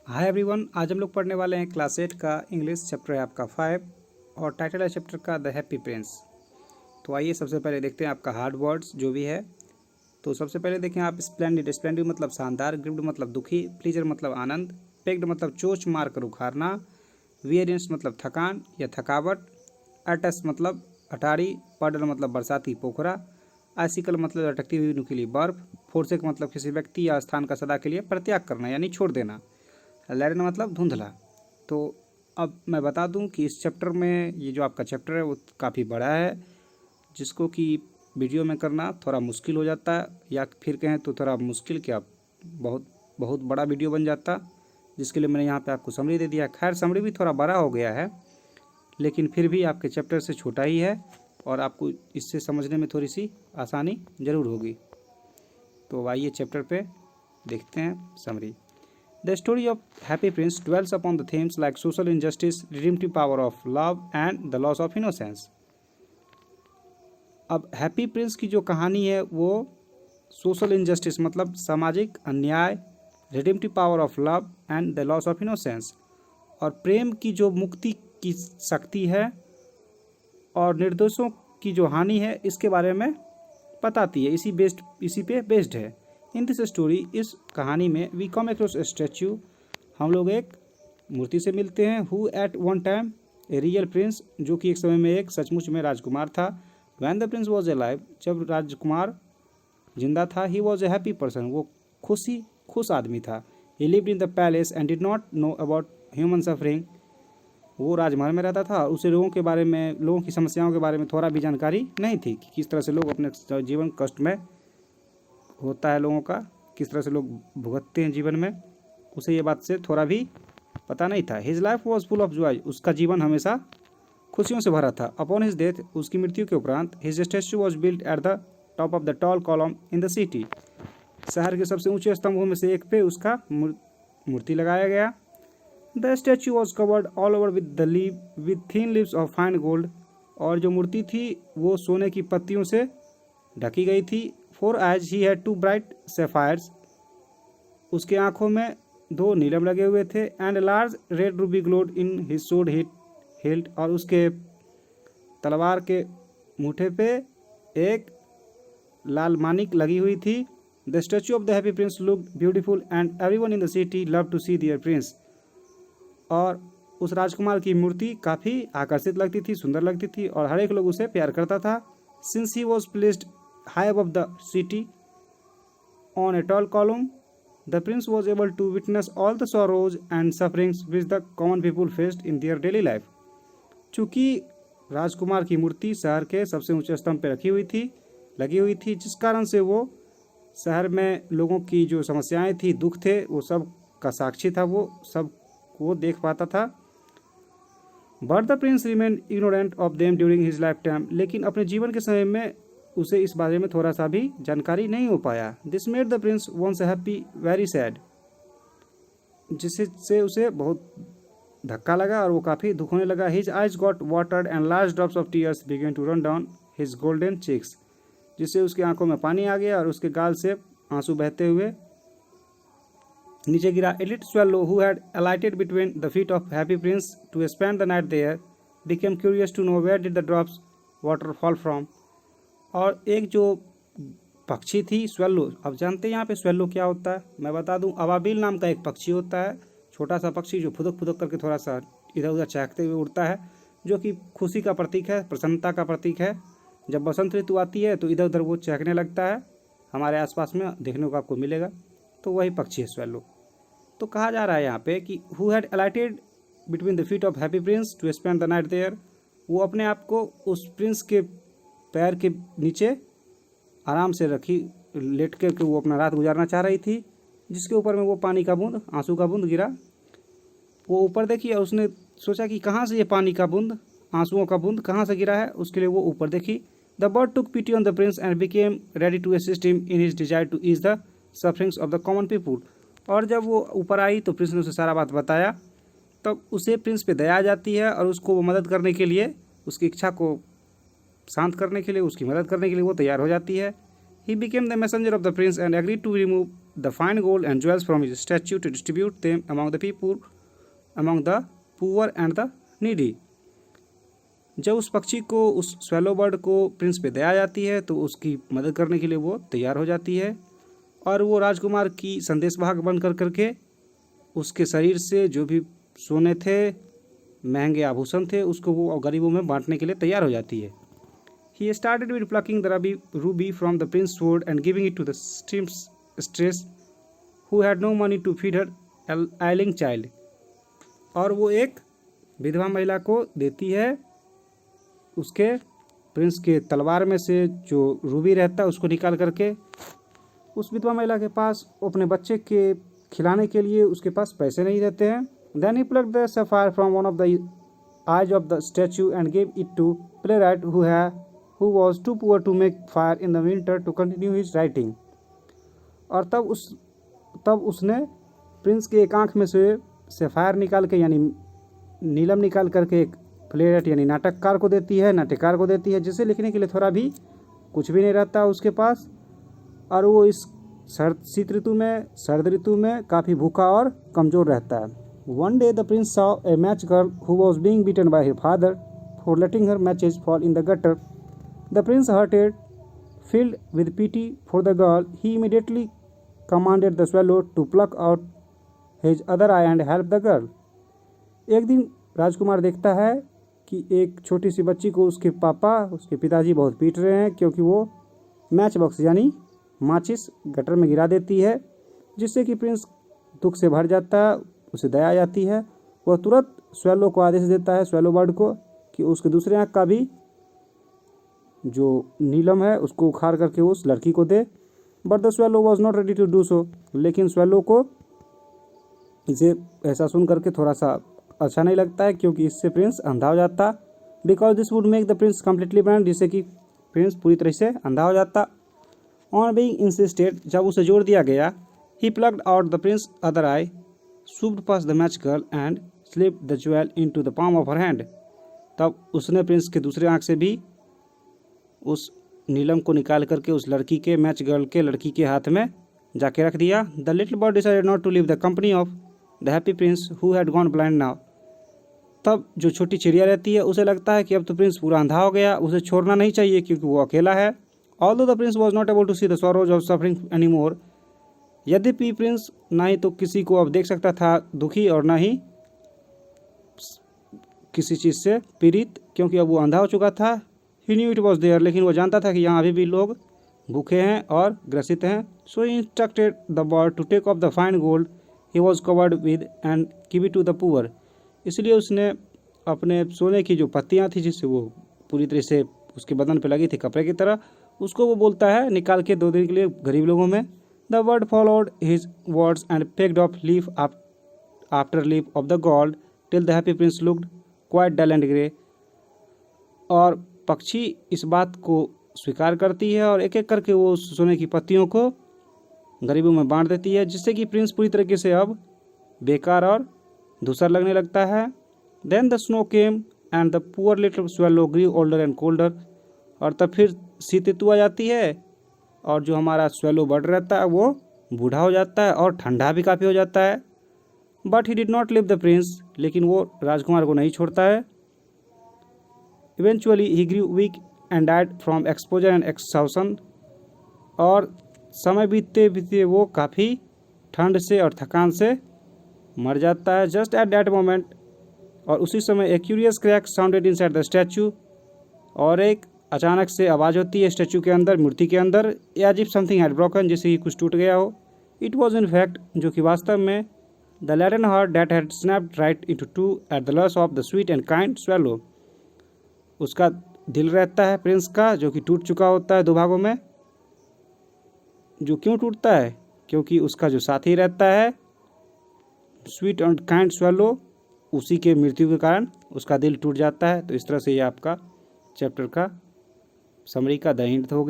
Hi everyone, आज हम लोग पढ़ने वाले हैं क्लास 8 का इंग्लिश चैप्टर है आपका 5 और टाइटल है चैप्टर का द हैप्पी प्रिंस। तो आइए सबसे पहले देखते हैं आपका हार्ड वर्ड्स जो भी है। तो सबसे पहले देखें आप स्प्लेंडिड। स्प्लेंडिड मतलब शानदार, ग्रिप्ड मतलब दुखी, प्लीजर मतलब आनंद, पेक्ड मतलब चोच मार कर उखाड़ना, वियरेंस मतलब थकान या थकावट, अटस मतलब अटारी, पडल मतलब बरसाती पोखरा, आइसिकल मतलब लटकती हुई नुकीली बर्फ, फोर्सेक मतलब किसी व्यक्ति या स्थान का सदा के लिए परित्याग करना यानी छोड़ देना, लैरिन मतलब धुंधला। तो अब मैं बता दूं कि इस चैप्टर में ये जो आपका चैप्टर है वो काफ़ी बड़ा है, जिसको कि वीडियो में करना थोड़ा मुश्किल हो जाता है, या फिर कहें तो थोड़ा मुश्किल क्या बहुत बहुत बड़ा वीडियो बन जाता, जिसके लिए मैंने यहाँ पे आपको समरी दे दिया। खैर समरी भी थोड़ा बड़ा हो गया है, लेकिन फिर भी आपके चैप्टर से छोटा ही है और आपको इससे समझने में थोड़ी सी आसानी ज़रूर होगी। तो आइए चैप्टर पे देखते हैं summary. The story of Happy Prince dwells upon the themes like social injustice, redemptive power of love, and the loss of innocence. अब हैप्पी प्रिंस की जो कहानी है वो सोशल इनजस्टिस मतलब सामाजिक अन्याय, redemptive power of love and the loss of innocence, और प्रेम की जो मुक्ति की शक्ति है और निर्दोषों की जो हानि है इसके बारे में बताती है। इसी पे बेस्ड है। इन दिस स्टोरी, इस कहानी में we come across a statue, हम लोग एक मूर्ति से मिलते हैं, who at one time a real prince, जो कि एक समय में एक सचमुच में राजकुमार था। When the prince was a live, जब राजकुमार जिंदा था, he was a happy person, वो खुश आदमी था। ही lived in the palace and did not know about human suffering, वो राजमहल में रहता था और उसे लोगों की समस्याओं के बारे में थोड़ा भी जानकारी नहीं थी कि किस तरह से लोग अपने जीवन कष्ट में होता है, लोगों का किस तरह से लोग भुगतते हैं जीवन में, उसे ये बात से थोड़ा भी पता नहीं था। His life was full of Joy, उसका जीवन हमेशा खुशियों से भरा था। अपॉन हिज डेथ, उसकी मृत्यु के उपरांत, his statue was built at the top of the tall column in the city, शहर के सबसे ऊंचे स्तंभों में से एक पे उसका मूर्ति लगाया गया। The statue was covered all over with thin leaves of fine gold, और जो मूर्ति थी वो सोने की पत्तियों से ढकी गई थी। For eyes he had two bright sapphires, उसके आंखों में दो नीलम लगे हुए थे। And large red ruby glowed in his sword hilt, और उसके तलवार के मुठे पे एक लाल मानिक लगी हुई थी। The statue of the happy prince looked beautiful and everyone in the city love to see their prince, और उस राजकुमार की मूर्ति काफ़ी आकर्षित लगती थी, सुंदर लगती थी और हर एक लोग उसे प्यार करता था। Since he was placed high above the city on a tall column, the prince was able to witness all the sorrows and sufferings which the common people faced in their daily life. चूँकि राजकुमार की मूर्ति शहर के सबसे ऊंचे स्तंभ पर लगी हुई थी, जिस कारण से वो शहर में लोगों की जो समस्याएं थी, दुख थे, वो सब का साक्षी था, वो सब वो देख पाता था। But the Prince remain ignorant of them during his life time, लेकिन अपने जीवन के समय में उसे इस बारे में थोड़ा सा भी जानकारी नहीं हो पाया। This made the prince once happy very sad, जिससे उसे बहुत धक्का लगा और वो काफ़ी दुख होने लगा। His eyes got watered and large drops of tears began to run down his golden cheeks, जिससे उसकी आंखों में पानी आ गया और उसके गाल से आंसू बहते हुए नीचे गिरा। A little swallow who had alighted between the feet of Happy Prince to spend the night there became curious to know where did the drops water fall from. और एक जो पक्षी थी स्वेल्लो, अब जानते हैं यहाँ पे स्वेल्लो क्या होता है, मैं बता दूं, अबाबिल नाम का एक पक्षी होता है, छोटा सा पक्षी जो फुदक फुदक करके थोड़ा सा इधर उधर चहकते हुए उड़ता है, जो कि खुशी का प्रतीक है, प्रसन्नता का प्रतीक है। जब बसंत ऋतु आती है तो इधर उधर वो चहकने लगता है, हमारे आसपास में देखने को आपको मिलेगा, तो वही पक्षी है स्वेल्लो। तो कहा जा रहा है यहाँ पे कि who had alighted between the feet of happy prince to spend the night there, वो अपने आप को उस प्रिंस के पैर के नीचे आराम से लेट के वो अपना रात गुजारना चाह रही थी, जिसके ऊपर में वो पानी का बूंद, आंसू का बूंद गिरा। वो ऊपर देखी और उसने सोचा कि कहाँ से ये पानी का बूंद, आंसुओं का बूंद कहाँ से गिरा है, उसके लिए वो ऊपर देखी। The bird took pity on the prince and became ready to assist him in his desire to ease the sufferings of the common people, और जब वो ऊपर आई तो प्रिंस ने उसे सारा बात बताया, तब उसे प्रिंस पे दया आ जाती है और उसको वो मदद करने के लिए, उसकी इच्छा को शांत करने के लिए, उसकी मदद करने के लिए वो तैयार हो जाती है। He became the messenger of the prince and agreed to remove the fine gold and jewels from his statue to distribute them among the people, among the poor and the needy. जब उस पक्षी को, उस swallow bird को Prince पे दया जाती है तो उसकी मदद करने के लिए वो तैयार हो जाती है और वो राजकुमार की संदेशवाहक बनकर करके उसके शरीर से जो भी सोने थे, महंगे आभूषण थे, उसको वो गरीबों में बांटने के लिए तैयार हो जाती है. He started with plucking the ruby from the prince's sword and giving it to the seamstress who had no money to feed her ailing child. और वो एक विधवा महिला को देती है उसके प्रिंस के तलवार में से जो रूबी रहता है उसको निकाल करके उस विधवा महिला के पास अपने बच्चे के खिलाने के लिए उसके पास पैसे नहीं रहते हैं. Then he plucked the sapphire from one of the eyes of the statue and gave it to playwright who was too poor to make fire in the winter to continue his writing. और तब उसने Prince के एक आँख में से sapphire निकाल के यानी नीलम निकाल करके एक प्लेराइट यानी नाटककार को देती है जिसे लिखने के लिए थोड़ा भी कुछ भी नहीं रहता उसके पास. और वो इस सर्द ऋतु में काफ़ी भूखा और कमज़ोर रहता है. One day the prince saw a match girl who was being beaten by her father for letting her matches fall in the gutter. The prince, hearted, filled with pity for the girl, he immediately commanded the swallow to pluck out his other eye and help the girl. एक दिन राजकुमार देखता है कि एक छोटी सी बच्ची को उसके पिताजी बहुत पीट रहे हैं क्योंकि वो मैच बॉक्स यानी माचिस गटर में गिरा देती है, जिससे कि प्रिंस दुख से भर जाता है, उसे दया आ जाती है. वह तुरंत स्वेलो को आदेश देता है, स्वेलो बर्ड को, कि उसके दूसरे आँख का भी जो नीलम है उसको उखाड़ करके उस लड़की को दे. But the swallow was not ready to do so. लेकिन स्वेलो को इसे ऐसा सुन करके थोड़ा सा अच्छा नहीं लगता है क्योंकि इससे प्रिंस अंधा हो जाता. Because this would make the Prince completely blind, जिससे कि प्रिंस पूरी तरह से अंधा हो जाता. ऑन बीइंग इंसिस्टेड, जब उसे जोर दिया गया, he plucked out the prince other eye, swooped past the match girl and slipped the jewel into the palm of her hand. तब उसने प्रिंस के दूसरे आँख से भी उस नीलम को निकाल करके उस लड़की के मैच गर्ल के लड़की के हाथ में जाके रख दिया. The little bird decided not to leave the company of the happy prince who had gone blind now. तब जो छोटी चिड़िया रहती है उसे लगता है कि अब तो प्रिंस पूरा अंधा हो गया, उसे छोड़ना नहीं चाहिए क्योंकि वो अकेला है. Although the prince was not able to see the sorrows of suffering any more, यद्यपि प्रिंस ना ही तो किसी को अब देख सकता था दुखी और ना ही किसी चीज़ से पीड़ित, क्योंकि अब वो अंधा हो चुका था. ही न्यू इट वॉज देयर, लेकिन वो जानता था कि यहाँ अभी भी लोग भूखे हैं और ग्रसित हैं. So he instructed the bird to take off the fine gold he was covered with and give it to the poor. इसलिए उसने अपने सोने की जो पत्तियाँ थी जिससे वो पूरी तरह से उसके बदन पे लगी थी कपड़े की तरह, उसको वो बोलता है निकाल के 2 दिन के लिए गरीब लोगों में. The bird followed his words and pecked off leaf after leaf of the gold till the happy prince looked quite dull and grey. और पक्षी इस बात को स्वीकार करती है और एक एक करके वो सोने की पत्तियों को गरीबों में बांट देती है, जिससे कि प्रिंस पूरी तरीके से अब बेकार और धूसर लगने लगता है. Then the snow came and the poor little swallow grew older and colder. और तब फिर शीत ऋतु आ जाती है और जो हमारा स्वेलो बर्ड रहता है वो बूढ़ा हो जाता है और ठंडा भी काफ़ी हो जाता है. But he did not leave the prince, लेकिन वो राजकुमार को नहीं छोड़ता है. Eventually he grew weak and died from exposure and exhaustion. और समय बीतते बीतते वो काफ़ी ठंड से और थकान से मर जाता है. जस्ट एट दैट मोमेंट, और उसी समय a curious crack sounded inside the statue. और एक अचानक से आवाज़ होती है स्टैचू के अंदर, मूर्ति के अंदर, as if something had broken, जैसे कि कुछ टूट गया हो. इट वॉज इन फैक्ट, जो कि वास्तव में the laden heart that had snapped right into two at the loss of the sweet and kind swallow. उसका दिल रहता है प्रिंस का जो कि टूट चुका होता है 2 भागों में. जो क्यों टूटता है? क्योंकि उसका जो साथी रहता है स्वीट एंड काइंड स्वेलो, उसी के मृत्यु के कारण उसका दिल टूट जाता है. तो इस तरह से ये आपका चैप्टर का समरी का द एंड हो गया.